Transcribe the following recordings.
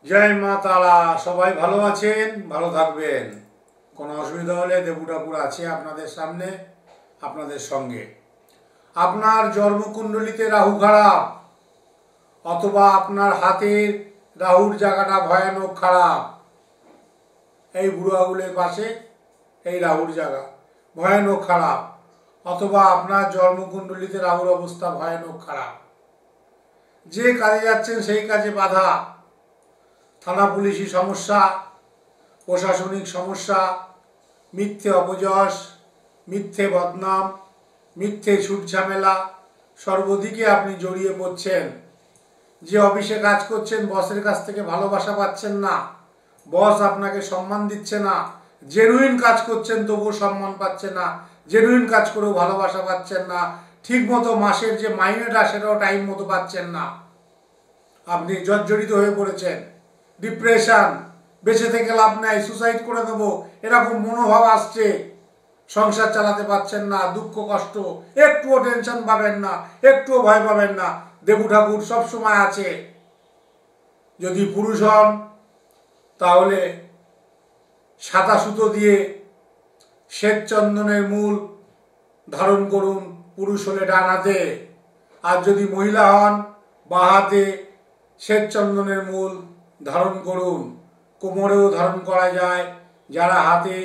জয় মা তারা। সবাই ভালো আছেন, ভালো থাকবেন। কোনো অসুবিধা হলে দেবু ঠাকুর আছে আপনাদের সামনে, আপনাদের সঙ্গে। আপনার জন্মকুণ্ডলিতে রাহু খারাপ, অথবা আপনার হাতের রাহুর জায়গাটা ভয়ানক খারাপ। এই বুড়ো আঙুলের পাশে এই রাহুর জায়গা ভয়ানক খারাপ, অথবা আপনার জন্মকুণ্ডলিতে রাহুর অবস্থা ভয়ানক খারাপ। যে কাজে যাচ্ছেন সেই কাজে বাধা, থানা পুলিশি সমস্যা, প্রশাসনিক সমস্যা, মিথ্যে অপযশ, মিথ্যে বদনাম, মিথ্যে ছুট ঝামেলা, সর্বদিকে আপনি জড়িয়ে পড়ছেন। যে অফিসে কাজ করছেন বসের কাছ থেকে ভালোবাসা পাচ্ছেন না, বস আপনাকে সম্মান দিচ্ছে না। জেনুইন কাজ করছেন তবুও সম্মান পাচ্ছেন না, জেনুইন কাজ করেও ভালোবাসা পাচ্ছেন না। ঠিক মতো মাসের যে মাইনেটা সেটাও টাইম মতো পাচ্ছেন না। আপনি জর্জরিত হয়ে পড়েছেন, ডিপ্রেশন, বেঁচে থেকে লাভ নাই, সুসাইড করে দেবো এরকম মনোভাব আসছে। সংসার চালাতে পারছেন না, দুঃখ কষ্ট, একটুও টেনশন পাবেন না, একটুও ভয় পাবেন না। দেবু ঠাকুর সবসময় আছে। যদি পুরুষ হন তাহলে সাদা সুতো দিয়ে শ্বেত চন্দনের মূল ধারণ করুন, পুরুষ হলে ডান হাতে। আর যদি মহিলা হন বাঁ হাতে শ্বেত চন্দনের মূল ধারণ করুন। কোমরেও ধারণ করা যায়। যারা হাতে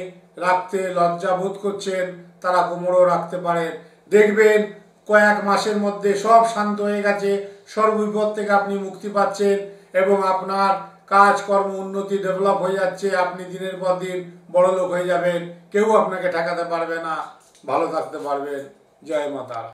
রাখতে লজ্জা বোধ করছেন তারা কোমরেও রাখতে পারেন। দেখবেন কয়েক মাসের মধ্যে সব শান্ত হয়ে গেছে, সর্ববিপদ থেকে আপনি মুক্তি পাচ্ছেন এবং আপনার কাজকর্ম উন্নতি ডেভেলপ হয়ে যাচ্ছে। আপনি দিনের পর দিন বড়লোক হয়ে যাবেন, কেউ আপনাকে ঠেকাতে পারবে না, ভালো থাকতে পারবেন। জয় মা তারা।